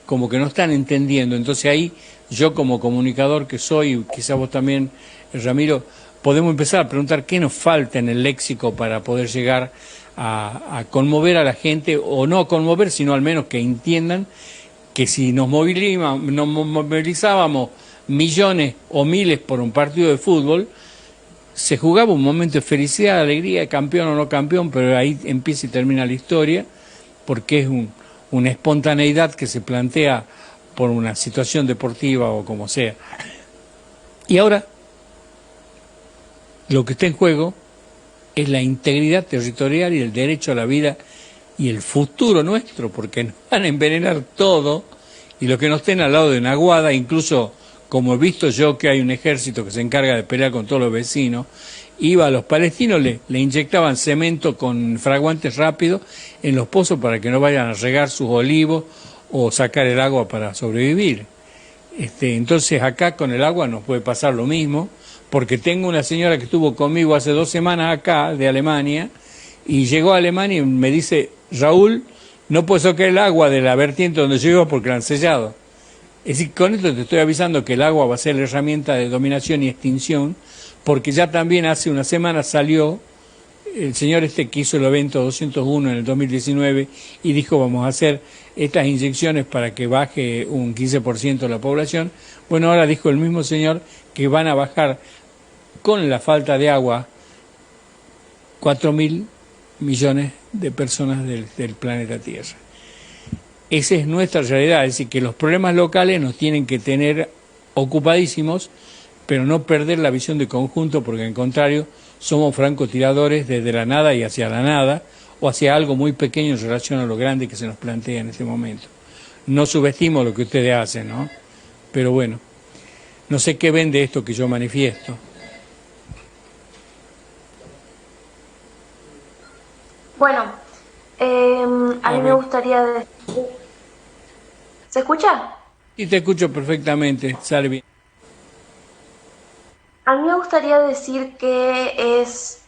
Speaker 3: como que no están entendiendo. Entonces ahí yo como comunicador que soy, quizás vos también, Ramiro, podemos empezar a preguntar qué nos falta en el léxico para poder llegar a conmover a la gente, o no conmover, sino al menos que entiendan que si nos movilizábamos millones o miles por un partido de fútbol, se jugaba un momento de felicidad, de alegría, campeón o no campeón, pero ahí empieza y termina la historia, porque es una espontaneidad que se plantea por una situación deportiva o como sea. Y ahora, lo que está en juego es la integridad territorial y el derecho a la vida y el futuro nuestro, porque nos van a envenenar todo, y los que no estén al lado de una aguada, incluso como he visto yo que hay un ejército que se encarga de pelear con todos los vecinos, iba a los palestinos, le inyectaban cemento con fraguantes rápidos en los pozos para que no vayan a regar sus olivos o sacar el agua para sobrevivir. Entonces acá con el agua nos puede pasar lo mismo, porque tengo una señora que estuvo conmigo hace 2 semanas acá, de Alemania, y llegó a Alemania y me dice, Raúl, no puedo sacar el agua de la vertiente donde yo iba porque la han sellado. Es decir, con esto te estoy avisando que el agua va a ser la herramienta de dominación y extinción, porque ya también hace una semana salió el señor que hizo el evento 201 en el 2019 y dijo vamos a hacer estas inyecciones para que baje un 15% la población. Bueno, ahora dijo el mismo señor que van a bajar con la falta de agua 4.000 millones de personas del planeta Tierra. Esa es nuestra realidad, es decir, que los problemas locales nos tienen que tener ocupadísimos, pero no perder la visión de conjunto, porque al contrario, somos francotiradores desde la nada y hacia la nada, o hacia algo muy pequeño en relación a lo grande que se nos plantea en este momento. No subestimo lo que ustedes hacen, ¿no? Pero bueno, no sé qué ven de esto que yo manifiesto.
Speaker 5: Bueno, a mí me gustaría decir... ¿Se escucha?
Speaker 3: Sí, te escucho perfectamente, sale bien.
Speaker 5: A mí me gustaría decir que es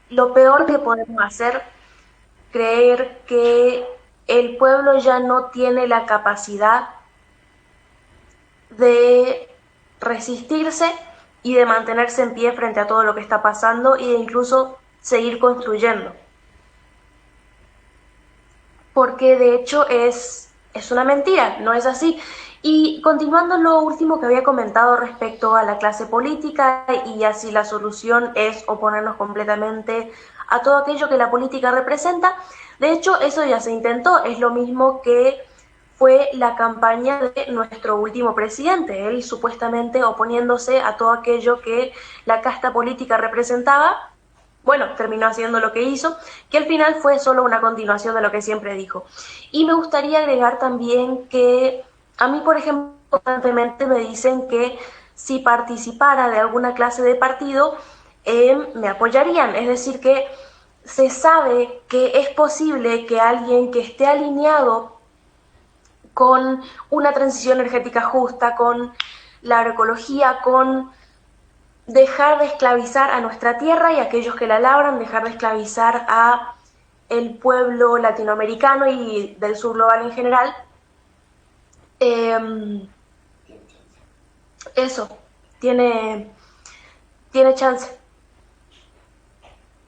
Speaker 5: lo peor que podemos hacer, creer que el pueblo ya no tiene la capacidad de resistirse y de mantenerse en pie frente a todo lo que está pasando y de incluso seguir construyendo. Porque de hecho es una mentira, no es así. Y continuando lo último que había comentado respecto a la clase política y así la solución es oponernos completamente a todo aquello que la política representa, de hecho eso ya se intentó, es lo mismo que fue la campaña de nuestro último presidente, él supuestamente oponiéndose a todo aquello que la casta política representaba. Bueno, terminó haciendo lo que hizo, que al final fue solo una continuación de lo que siempre dijo. Y me gustaría agregar también que a mí, por ejemplo, constantemente me dicen que si participara de alguna clase de partido, me apoyarían. Es decir, que se sabe que es posible que alguien que esté alineado con una transición energética justa, con la agroecología, con dejar de esclavizar a nuestra tierra y a aquellos que la labran, dejar de esclavizar a el pueblo latinoamericano y del sur global en general, eso, tiene chance.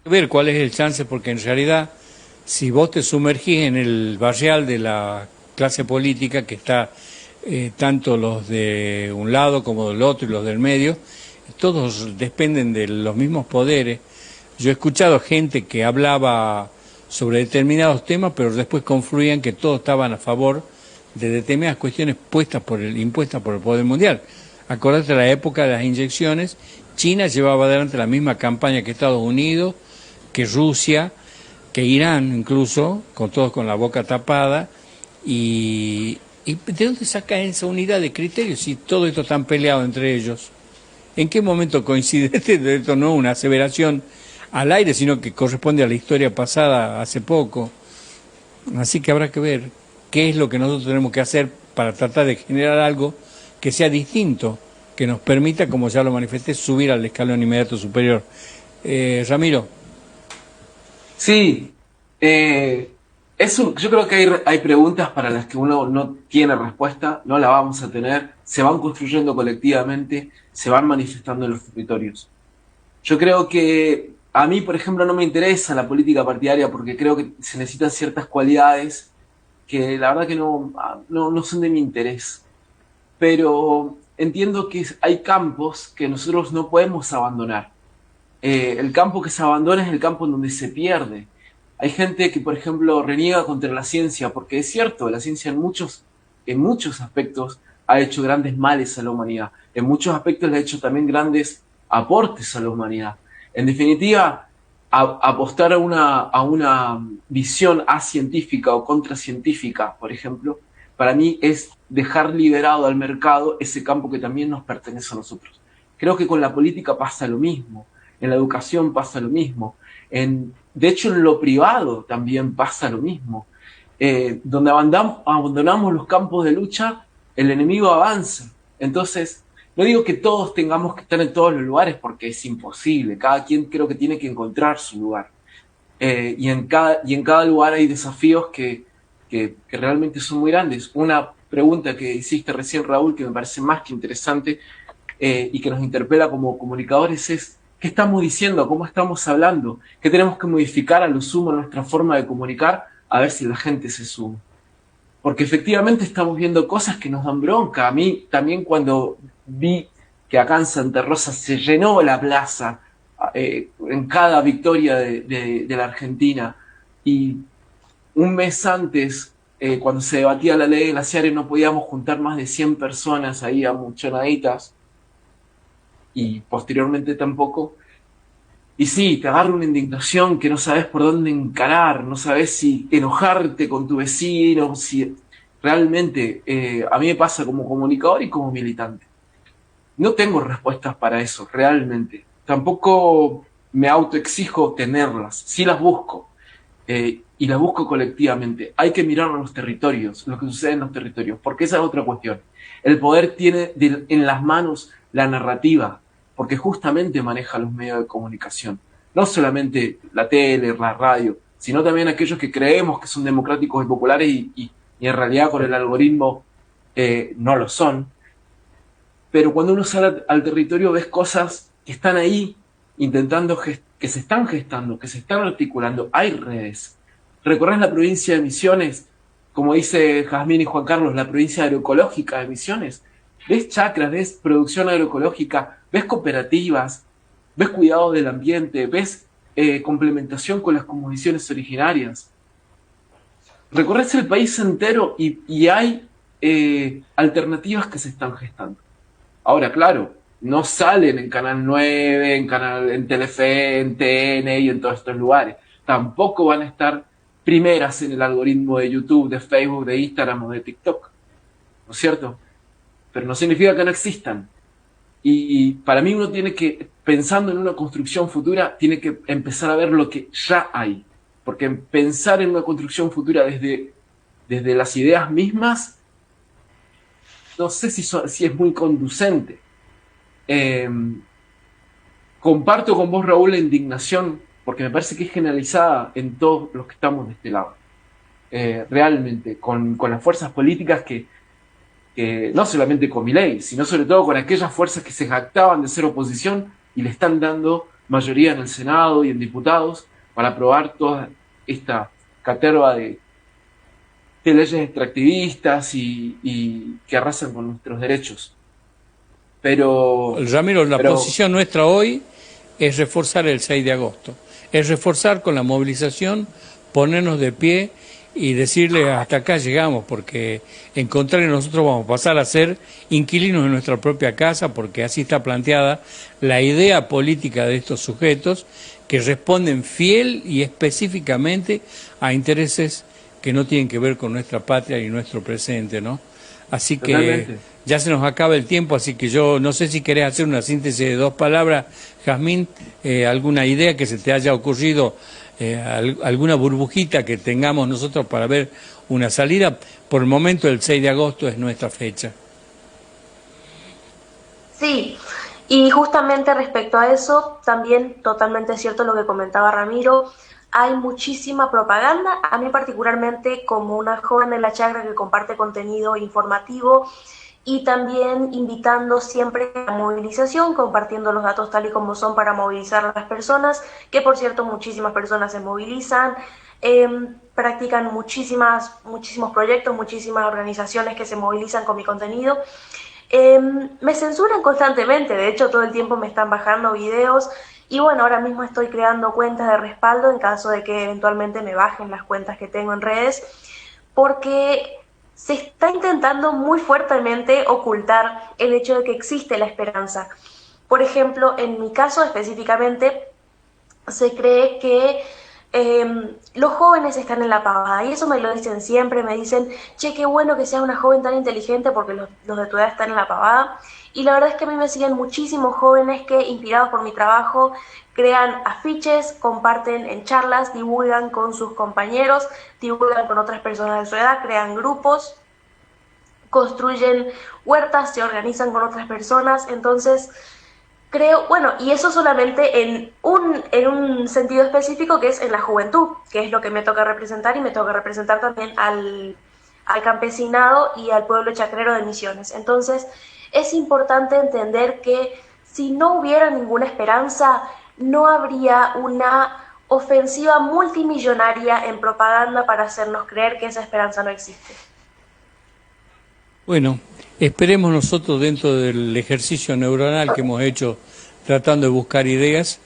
Speaker 3: Ver cuál es el chance, porque en realidad, si vos te sumergís en el barrial de la clase política, que está tanto los de un lado como del otro y los del medio, todos dependen de los mismos poderes. Yo he escuchado gente que hablaba sobre determinados temas, pero después confluían que todos estaban a favor de determinadas cuestiones impuestas por el poder mundial. Acordate de la época de las inyecciones, China llevaba adelante la misma campaña que Estados Unidos, que Rusia, que Irán incluso, con todos con la boca tapada. ¿Y de dónde saca esa unidad de criterios si todo esto está peleado entre ellos? ¿En qué momento coincide? Esto no es una aseveración al aire, sino que corresponde a la historia pasada hace poco. Así que habrá que ver qué es lo que nosotros tenemos que hacer para tratar de generar algo que sea distinto, que nos permita, como ya lo manifesté, subir al escalón inmediato superior. Ramiro.
Speaker 4: Sí, yo creo que hay preguntas para las que uno no tiene respuesta, no la vamos a tener, se van construyendo colectivamente, se van manifestando en los territorios. Yo creo que a mí, por ejemplo, no me interesa la política partidaria porque creo que se necesitan ciertas cualidades que la verdad que no son de mi interés. Pero entiendo que hay campos que nosotros no podemos abandonar. El campo que se abandona es el campo en donde se pierde. Hay gente que, por ejemplo, reniega contra la ciencia, porque es cierto, la ciencia en muchos aspectos ha hecho grandes males a la humanidad. En muchos aspectos le ha hecho también grandes aportes a la humanidad. En definitiva, apostar a una visión acientífica o contracientífica, por ejemplo, para mí es dejar liberado al mercado ese campo que también nos pertenece a nosotros. Creo que con la política pasa lo mismo, en la educación pasa lo mismo, de hecho en lo privado también pasa lo mismo. Donde abandonamos los campos de lucha, el enemigo avanza. Entonces, no digo que todos tengamos que estar en todos los lugares porque es imposible, cada quien creo que tiene que encontrar su lugar. Y en cada lugar hay desafíos que realmente son muy grandes. Una pregunta que hiciste recién, Raúl, que me parece más que interesante y que nos interpela como comunicadores es ¿qué estamos diciendo? ¿Cómo estamos hablando? ¿Qué tenemos que modificar a lo sumo en nuestra forma de comunicar? A ver si la gente se suma. Porque efectivamente estamos viendo cosas que nos dan bronca. A mí también cuando vi que acá en Santa Rosa se llenó la plaza en cada victoria de la Argentina y un mes antes, cuando se debatía la ley de glaciares, no podíamos juntar más de 100 personas ahí amuchonaditas, y posteriormente tampoco. Y sí, te agarra una indignación que no sabes por dónde encarar, no sabes si enojarte con tu vecino, si realmente, a mí me pasa como comunicador y como militante. No tengo respuestas para eso, realmente. Tampoco me autoexijo tenerlas, sí las busco. Y las busco colectivamente. Hay que mirar a los territorios, lo que sucede en los territorios, porque esa es otra cuestión. El poder tiene en las manos la narrativa, porque justamente maneja los medios de comunicación. No solamente la tele, la radio, sino también aquellos que creemos que son democráticos y populares y en realidad con el algoritmo no lo son. Pero cuando uno sale al territorio ves cosas que están ahí intentando que se están gestando, que se están articulando. Hay redes. ¿Recorres la provincia de Misiones? Como dice Jazmín y Juan Carlos, la provincia agroecológica de Misiones. Ves chacras, ves producción agroecológica, ves cooperativas, ves cuidado del ambiente, ves complementación con las cosmovisiones originarias. Recorres el país entero y hay alternativas que se están gestando. Ahora, claro, no salen en Canal 9, en Telefe, en TN y en todos estos lugares. Tampoco van a estar primeras en el algoritmo de YouTube, de Facebook, de Instagram o de TikTok. ¿No es cierto? Pero no significa que no existan. Y para mí uno tiene que, pensando en una construcción futura, tiene que empezar a ver lo que ya hay. Porque pensar en una construcción futura desde las ideas mismas, no sé si es muy conducente. Comparto con vos, Raúl, la indignación, porque me parece que es generalizada en todos los que estamos de este lado. Realmente, con las fuerzas políticas que no solamente con Milei, sino sobre todo con aquellas fuerzas que se jactaban de ser oposición y le están dando mayoría en el Senado y en diputados para aprobar toda esta caterva de leyes extractivistas y que arrasan con nuestros derechos. Pero
Speaker 3: Ramiro, la posición nuestra hoy es reforzar el 6 de agosto, es reforzar con la movilización, ponernos de pie y decirle hasta acá llegamos, porque en contrario nosotros vamos a pasar a ser inquilinos de nuestra propia casa, porque así está planteada la idea política de estos sujetos que responden fiel y específicamente a intereses que no tienen que ver con nuestra patria y nuestro presente, ¿no? Así que
Speaker 4: totalmente.
Speaker 3: Ya se nos acaba el tiempo, así que yo no sé si querés hacer una síntesis de 2 palabras, Jazmín, alguna idea que se te haya ocurrido, alguna burbujita que tengamos nosotros para ver una salida. Por el momento el 6 de agosto es nuestra fecha.
Speaker 5: Sí, y justamente respecto a eso, también totalmente cierto lo que comentaba Ramiro, hay muchísima propaganda. A mí particularmente, como una joven de la chacra que comparte contenido informativo y también invitando siempre a la movilización, compartiendo los datos tal y como son para movilizar a las personas, que por cierto muchísimas personas se movilizan, practican muchísimos proyectos, muchísimas organizaciones que se movilizan con mi contenido. Me censuran constantemente, de hecho todo el tiempo me están bajando videos y bueno, ahora mismo estoy creando cuentas de respaldo en caso de que eventualmente me bajen las cuentas que tengo en redes, porque se está intentando muy fuertemente ocultar el hecho de que existe la esperanza. Por ejemplo, en mi caso específicamente, se cree que los jóvenes están en la pavada, y eso me lo dicen siempre, me dicen, che, qué bueno que seas una joven tan inteligente porque los de tu edad están en la pavada, y la verdad es que a mí me siguen muchísimos jóvenes que, inspirados por mi trabajo, crean afiches, comparten en charlas, divulgan con sus compañeros, divulgan con otras personas de su edad, crean grupos, construyen huertas, se organizan con otras personas. Entonces creo, bueno, y eso solamente en un sentido específico, que es en la juventud, que es lo que me toca representar, y me toca representar también al campesinado y al pueblo chacrero de Misiones. Entonces es importante entender que si no hubiera ninguna esperanza, no habría una ofensiva multimillonaria en propaganda para hacernos creer que esa esperanza no existe.
Speaker 3: Bueno, esperemos nosotros, dentro del ejercicio neuronal que hemos hecho tratando de buscar ideas,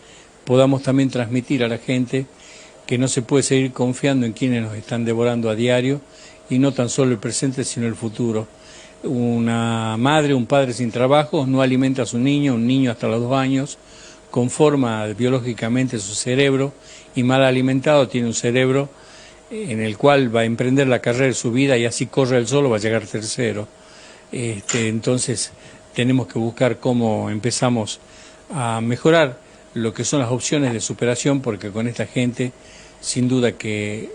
Speaker 3: podamos también transmitir a la gente que no se puede seguir confiando en quienes nos están devorando a diario, y no tan solo el presente sino el futuro. Una madre, un padre sin trabajo no alimenta a su niño, un niño hasta los 2 años, conforma biológicamente su cerebro, y mal alimentado tiene un cerebro en el cual va a emprender la carrera de su vida, y así corre él solo, va a llegar tercero. Entonces tenemos que buscar cómo empezamos a mejorar lo que son las opciones de superación, porque con esta gente, sin duda que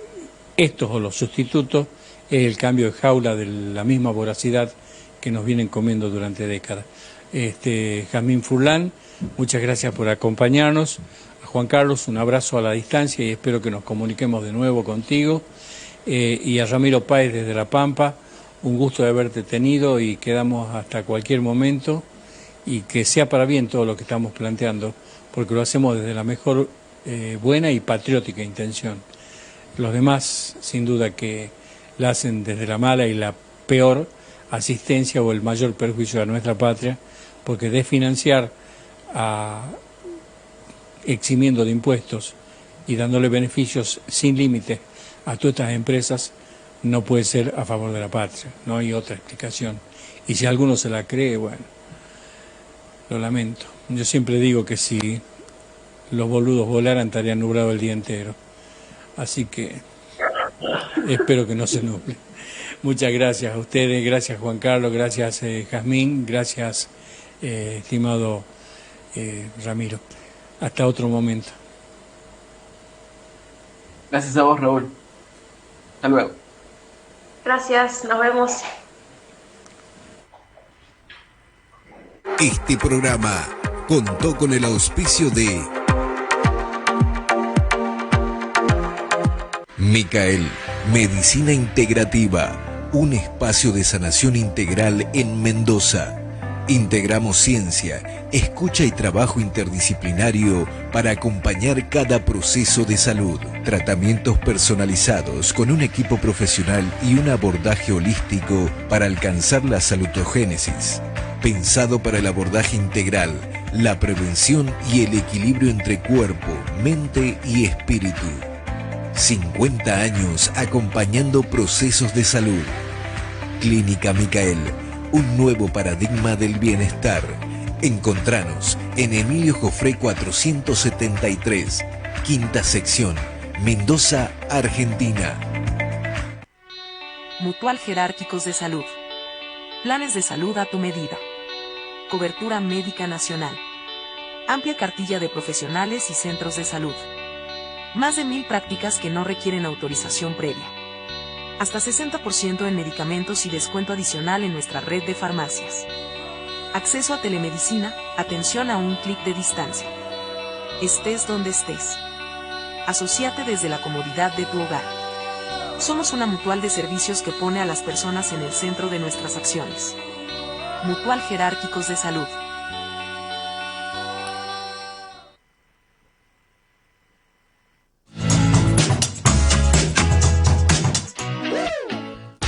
Speaker 3: estos o los sustitutos es el cambio de jaula de la misma voracidad que nos vienen comiendo durante décadas. Jazmín Furlan, muchas gracias por acompañarnos. A Juan Carlos, un abrazo a la distancia y espero que nos comuniquemos de nuevo contigo. Y a Ramiro Páez desde La Pampa, un gusto de haberte tenido, y quedamos hasta cualquier momento, y que sea para bien todo lo que estamos planteando, porque lo hacemos desde la mejor, buena y patriótica intención. Los demás, sin duda que la hacen desde la mala y la peor asistencia o el mayor perjuicio a nuestra patria, porque desfinanciar eximiendo de impuestos y dándole beneficios sin límite a todas estas empresas no puede ser a favor de la patria, no hay otra explicación. Y si alguno se la cree, bueno, lo lamento. Yo siempre digo que si los boludos volaran estarían nublados el día entero, así que espero que no se nuble. Muchas gracias a ustedes, gracias Juan Carlos, gracias Jazmín, gracias estimado Ramiro. Hasta otro momento.
Speaker 4: Gracias a vos, Raúl. Hasta luego.
Speaker 5: Gracias, nos vemos.
Speaker 1: Este programa contó con el auspicio de Micael, Medicina Integrativa, un espacio de sanación integral en Mendoza. Integramos ciencia, escucha y trabajo interdisciplinario para acompañar cada proceso de salud. Tratamientos personalizados con un equipo profesional y un abordaje holístico para alcanzar la salutogénesis. Pensado para el abordaje integral, la prevención y el equilibrio entre cuerpo, mente y espíritu. 50 años acompañando procesos de salud. Clínica Micael, un nuevo paradigma del bienestar. Encontranos en Emilio Jofré 473, quinta sección, Mendoza, Argentina.
Speaker 2: Mutual Jerárquicos de Salud. Planes de salud a tu medida. Cobertura médica nacional. Amplia cartilla de profesionales y centros de salud. Más de 1000 prácticas que no requieren autorización previa. Hasta 60% en medicamentos y descuento adicional en nuestra red de farmacias. Acceso a telemedicina, atención a un clic de distancia. Estés donde estés. Asociate desde la comodidad de tu hogar. Somos una mutual de servicios que pone a las personas en el centro de nuestras acciones. Mutual Jerárquicos de Salud.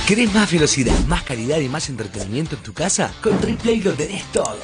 Speaker 6: ¿Querés más velocidad, más calidad y más entretenimiento en tu casa? Con Triplay lo tenés todo.